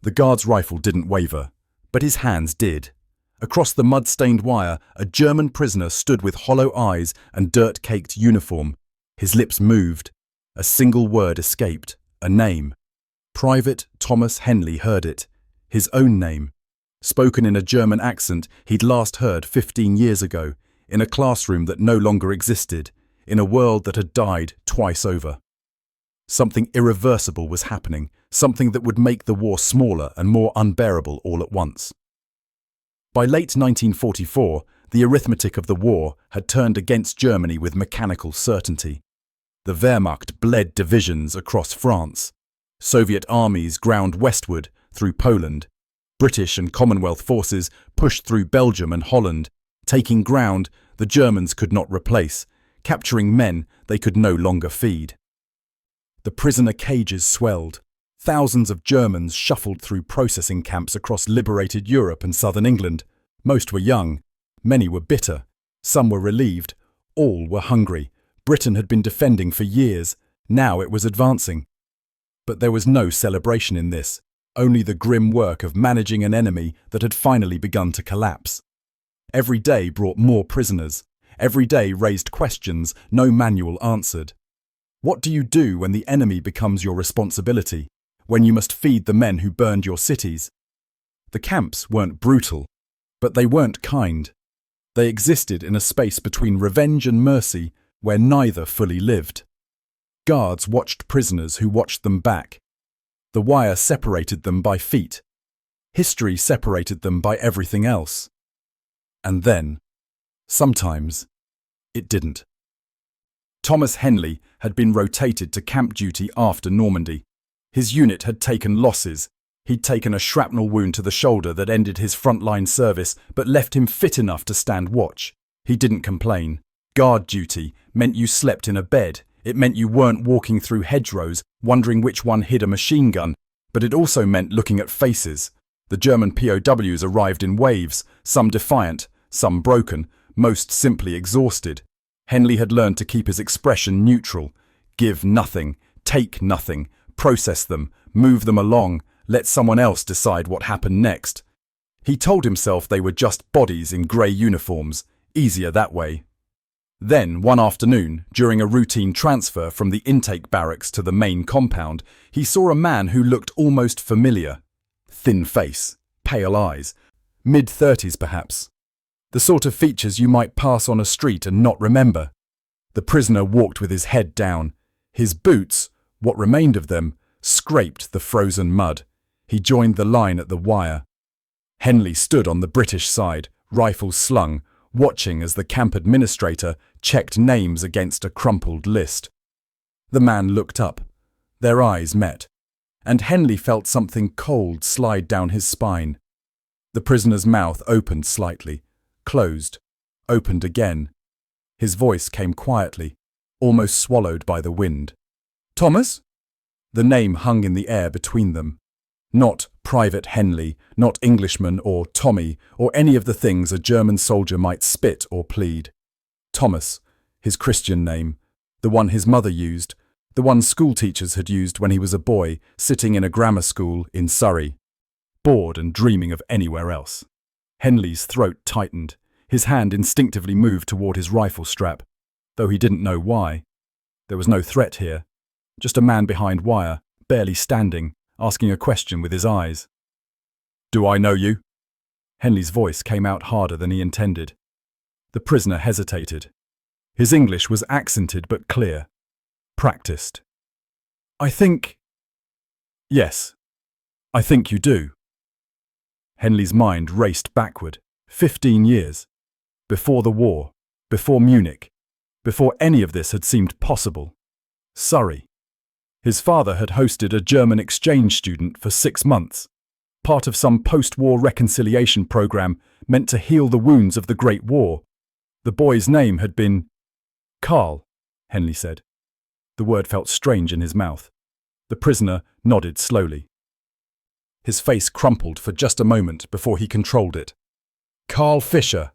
The guard's rifle didn't waver, but his hands did. Across the mud-stained wire, a German prisoner stood with hollow eyes and dirt-caked uniform. His lips moved. A single word escaped, a name. Private Thomas Henley heard it, his own name, spoken in a German accent he'd last heard 15 years ago, in a classroom that no longer existed, in a world that had died twice over. Something irreversible was happening, something that would make the war smaller and more unbearable all at once. By late 1944, the arithmetic of the war had turned against Germany with mechanical certainty. The Wehrmacht bled divisions across France. Soviet armies ground westward through Poland. British and Commonwealth forces pushed through Belgium and Holland, taking ground the Germans could not replace, capturing men they could no longer feed. The prisoner cages swelled. Thousands of Germans shuffled through processing camps across liberated Europe and southern England. Most were young, many were bitter, some were relieved, all were hungry. Britain had been defending for years, now it was advancing. But there was no celebration in this, only the grim work of managing an enemy that had finally begun to collapse. Every day brought more prisoners. Every day raised questions no manual answered. What do you do when the enemy becomes your responsibility? When you must feed the men who burned your cities? The camps weren't brutal, but they weren't kind. They existed in a space between revenge and mercy where neither fully lived. Guards watched prisoners who watched them back. The wire separated them by feet. History separated them by everything else. And then, sometimes, it didn't. Thomas Henley had been rotated to camp duty after Normandy. His unit had taken losses. He'd taken a shrapnel wound to the shoulder that ended his frontline service but left him fit enough to stand watch. He didn't complain. Guard duty meant you slept in a bed. It meant you weren't walking through hedgerows, wondering which one hid a machine gun. But it also meant looking at faces. The German POWs arrived in waves, some defiant, some broken, most simply exhausted. Henley had learned to keep his expression neutral. Give nothing, take nothing, process them, move them along, let someone else decide what happened next. He told himself they were just bodies in grey uniforms, easier that way. Then, one afternoon, during a routine transfer from the intake barracks to the main compound, he saw a man who looked almost familiar. Thin face, pale eyes, mid-30s perhaps. The sort of features you might pass on a street and not remember. The prisoner walked with his head down. His boots, what remained of them, scraped the frozen mud. He joined the line at the wire. Henley stood on the British side, rifles slung, watching as the camp administrator checked names against a crumpled list. The man looked up. Their eyes met, and Henley felt something cold slide down his spine. The prisoner's mouth opened slightly, closed, opened again. His voice came quietly, almost swallowed by the wind. "Thomas?" The name hung in the air between them. Not Private Henley, not Englishman or Tommy, or any of the things a German soldier might spit or plead. Thomas, his Christian name, the one his mother used, the one school teachers had used when he was a boy, sitting in a grammar school in Surrey, bored and dreaming of anywhere else. Henley's throat tightened. His hand instinctively moved toward his rifle strap, though he didn't know why. There was no threat here, just a man behind wire, barely standing, asking a question with his eyes. "Do I know you?" Henley's voice came out harder than he intended. The prisoner hesitated. His English was accented but clear, practiced. "I think... Yes, I think you do." Henley's mind raced backward, 15 years. Before the war, before Munich, before any of this had seemed possible. Surrey. His father had hosted a German exchange student for 6 months, part of some post-war reconciliation program meant to heal the wounds of the Great War. The boy's name had been... "Karl," Henley said. The word felt strange in his mouth. The prisoner nodded slowly. His face crumpled for just a moment before he controlled it. "Karl Fischer."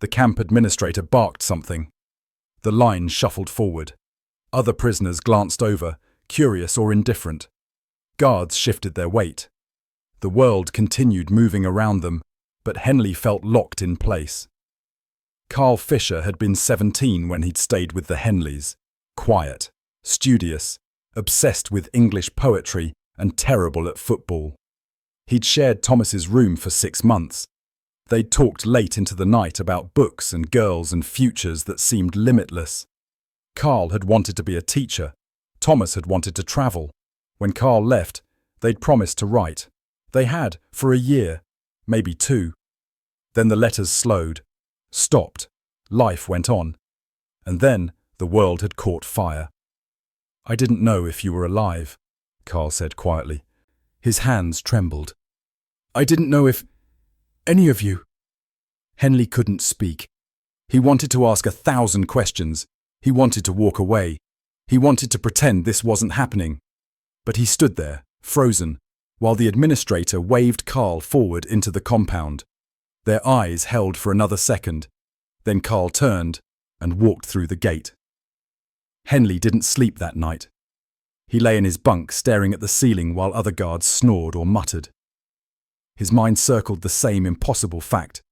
The camp administrator barked something. The line shuffled forward. Other prisoners glanced over, curious or indifferent. Guards shifted their weight. The world continued moving around them, but Henley felt locked in place. Karl Fischer had been 17 when he'd stayed with the Henleys. Quiet, studious, obsessed with English poetry and terrible at football. He'd shared Thomas's room for 6 months. They'd talked late into the night about books and girls and futures that seemed limitless. Karl had wanted to be a teacher. Thomas had wanted to travel. When Karl left, they'd promised to write. They had, for a year, maybe 2. Then the letters slowed, stopped, life went on. And then the world had caught fire. "I didn't know if you were alive," Karl said quietly. His hands trembled. "I didn't know if any of you." Henley couldn't speak. He wanted to ask 1,000 questions. He wanted to walk away. He wanted to pretend this wasn't happening. But he stood there, frozen, while the administrator waved Karl forward into the compound. Their eyes held for another second. Then Karl turned and walked through the gate. Henley didn't sleep that night. He lay in his bunk staring at the ceiling while other guards snored or muttered. His mind circled the same impossible fact.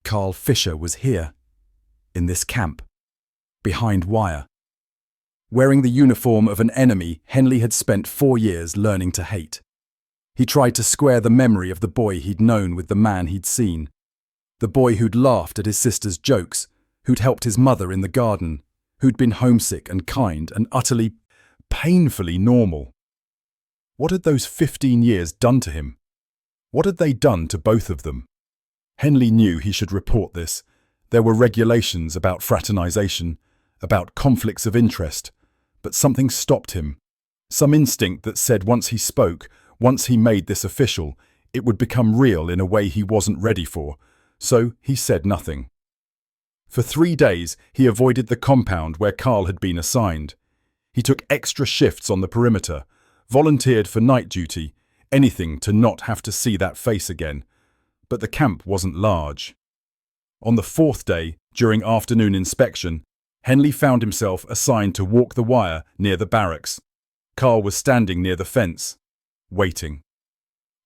Karl Fischer was here, in this camp, behind wire. Wearing the uniform of an enemy Henley had spent 4 years learning to hate. He tried to square the memory of the boy he'd known with the man he'd seen. The boy who'd laughed at his sister's jokes, who'd helped his mother in the garden, who'd been homesick and kind and utterly, painfully normal. What had those 15 years done to him? What had they done to both of them? Henley knew he should report this. There were regulations about fraternization, about conflicts of interest, but something stopped him. Some instinct that said once he spoke, once he made this official, it would become real in a way he wasn't ready for. So he said nothing. For 3 days, he avoided the compound where Karl had been assigned. He took extra shifts on the perimeter, volunteered for night duty, anything to not have to see that face again. But the camp wasn't large. On the 4th day, during afternoon inspection, Henley found himself assigned to walk the wire near the barracks. Karl was standing near the fence, waiting.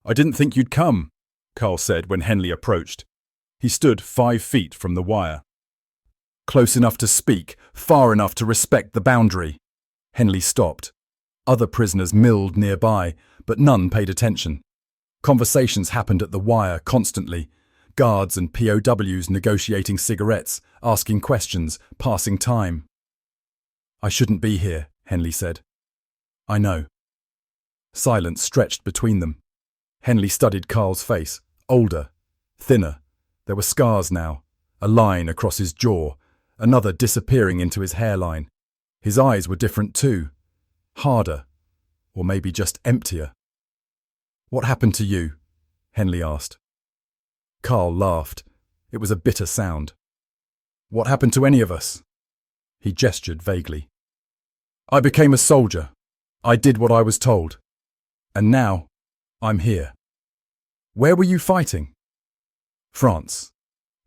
"I didn't think you'd come," Karl said when Henley approached. He stood 5 feet from the wire. Close enough to speak, far enough to respect the boundary. Henley stopped. Other prisoners milled nearby, but none paid attention. Conversations happened at the wire constantly. Guards and POWs negotiating cigarettes, asking questions, passing time. "I shouldn't be here," Henley said. "I know." Silence stretched between them. Henley studied Karl's face, older, thinner. There were scars now, a line across his jaw, another disappearing into his hairline. His eyes were different too, harder, or maybe just emptier. "What happened to you?" Henley asked. Karl laughed. It was a bitter sound. "What happened to any of us?" He gestured vaguely. "I became a soldier. I did what I was told. And now, I'm here." "Where were you fighting?" "France.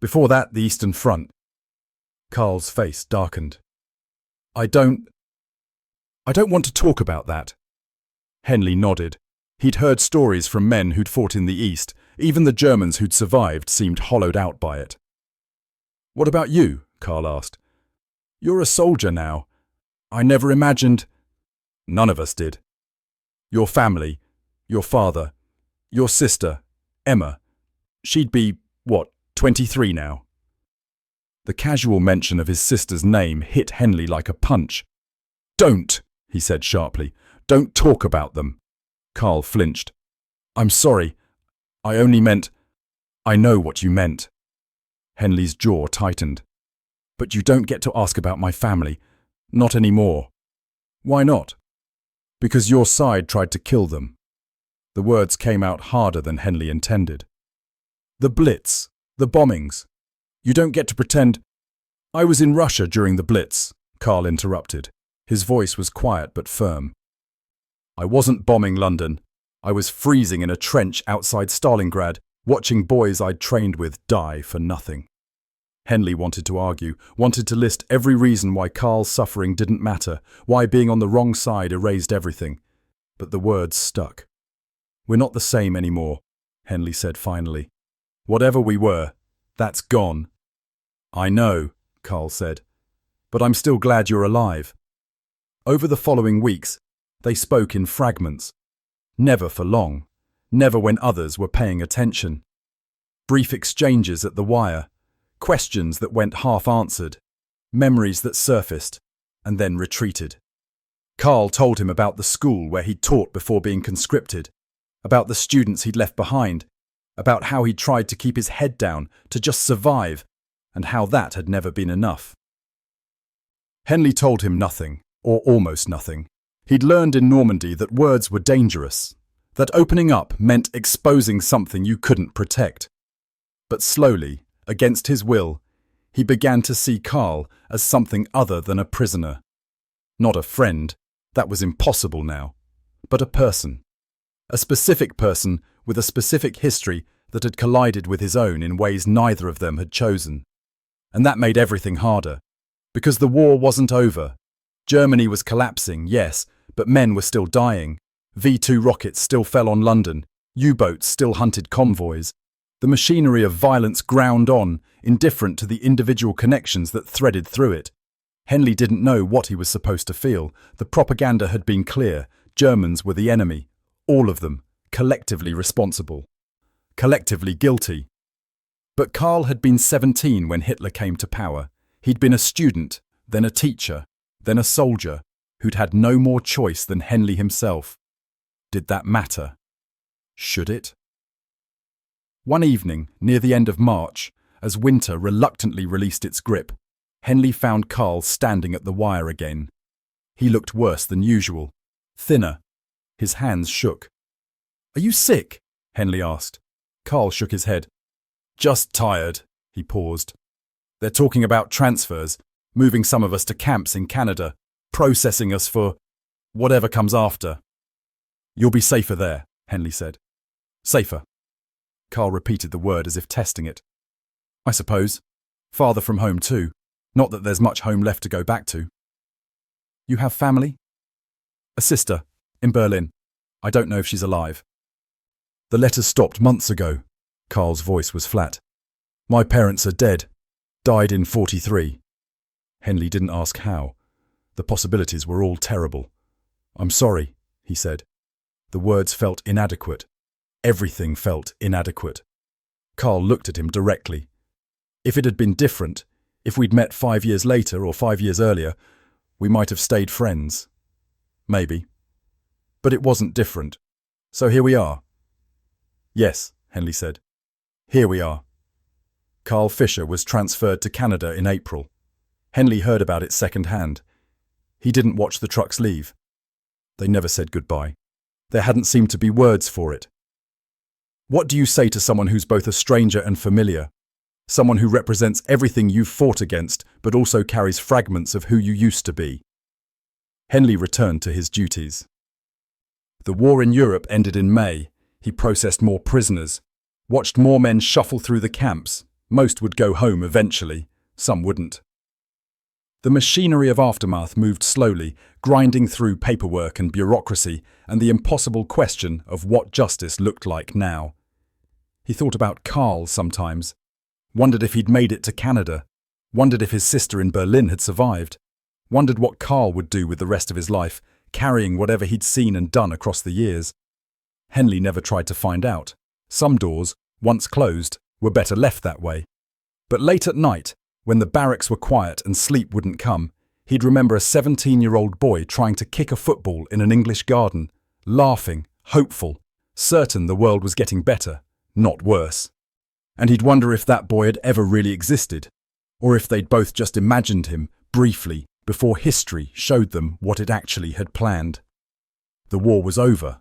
Before that, the Eastern Front." Karl's face darkened. I don't want to talk about that." Henley nodded. He'd heard stories from men who'd fought in the East. Even the Germans who'd survived seemed hollowed out by it. "What about you?" Karl asked. "You're a soldier now. I never imagined—" "None of us did. Your family, your father, your sister, Emma. She'd be, 23 now?" The casual mention of his sister's name hit Henley like a punch. "Don't," he said sharply. "Don't talk about them." Karl flinched. "I'm sorry. I only meant—" "I know what you meant." Henley's jaw tightened. "But you don't get to ask about my family. Not anymore." "Why not?" "Because your side tried to kill them." The words came out harder than Henley intended. "The Blitz, the bombings. You don't get to pretend—" "I was in Russia during the Blitz," Karl interrupted. His voice was quiet but firm. "I wasn't bombing London. I was freezing in a trench outside Stalingrad, watching boys I'd trained with die for nothing." Henley wanted to argue, wanted to list every reason why Karl's suffering didn't matter, why being on the wrong side erased everything. But the words stuck. We're not the same anymore, Henley said finally. Whatever we were, that's gone. I know, Karl said, but I'm still glad you're alive. Over the following weeks, they spoke in fragments. Never for long, never when others were paying attention. Brief exchanges at the wire, questions that went half-answered, memories that surfaced and then retreated. Karl told him about the school where he'd taught before being conscripted, about the students he'd left behind, about how he'd tried to keep his head down to just survive, and how that had never been enough. Henley told him nothing, or almost nothing. He'd learned in Normandy that words were dangerous, that opening up meant exposing something you couldn't protect. But slowly, against his will, he began to see Karl as something other than a prisoner. Not a friend, that was impossible now, but a person. A specific person with a specific history that had collided with his own in ways neither of them had chosen. And that made everything harder, because the war wasn't over. Germany was collapsing, yes, but men were still dying. V-2 rockets still fell on London. U-boats still hunted convoys. The machinery of violence ground on, indifferent to the individual connections that threaded through it. Henley didn't know what he was supposed to feel. The propaganda had been clear. Germans were the enemy. All of them, collectively responsible. Collectively guilty. But Karl had been 17 when Hitler came to power. He'd been a student, then a teacher, then a soldier, who'd had no more choice than Henley himself. Did that matter? Should it? One evening, near the end of March, as winter reluctantly released its grip, Henley found Karl standing at the wire again. He looked worse than usual, thinner. His hands shook. "Are you sick?" Henley asked. Karl shook his head. "Just tired," he paused. "They're talking about transfers, moving some of us to camps in Canada, processing us for whatever comes after." "You'll be safer there," Henley said. "Safer." Karl repeated the word as if testing it. "I suppose. Farther from home too. Not that there's much home left to go back to." "You have family?" "A sister, in Berlin. I don't know if she's alive." "The letters stopped months ago." Karl's voice was flat. "My parents are dead. Died in 43. Henley didn't ask how. The possibilities were all terrible. "I'm sorry," he said. The words felt inadequate. Everything felt inadequate. Karl looked at him directly. If it had been different, if we'd met 5 years later or 5 years earlier, we might have stayed friends. Maybe. But it wasn't different. So here we are. "Yes," Henley said. "Here we are." Karl Fischer was transferred to Canada in April. Henley heard about it second-hand. He didn't watch the trucks leave. They never said goodbye. There hadn't seemed to be words for it. What do you say to someone who's both a stranger and familiar? Someone who represents everything you've fought against, but also carries fragments of who you used to be? Henley returned to his duties. The war in Europe ended in May. He processed more prisoners, watched more men shuffle through the camps. Most would go home eventually, some wouldn't. The machinery of aftermath moved slowly, grinding through paperwork and bureaucracy and the impossible question of what justice looked like now. He thought about Karl sometimes, wondered if he'd made it to Canada, wondered if his sister in Berlin had survived, wondered what Karl would do with the rest of his life, carrying whatever he'd seen and done across the years. Henley never tried to find out. Some doors, once closed, were better left that way. But late at night, when the barracks were quiet and sleep wouldn't come, he'd remember a 17-year-old boy trying to kick a football in an English garden, laughing, hopeful, certain the world was getting better, not worse. And he'd wonder if that boy had ever really existed, or if they'd both just imagined him, briefly, before history showed them what it actually had planned. The war was over,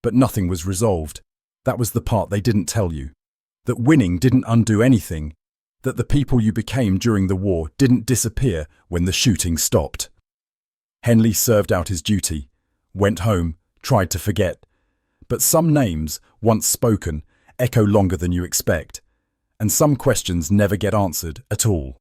but nothing was resolved. That was the part they didn't tell you. That winning didn't undo anything. That the people you became during the war didn't disappear when the shooting stopped. Henley served out his duty, went home, tried to forget. But some names, once spoken, echo longer than you expect, and some questions never get answered at all.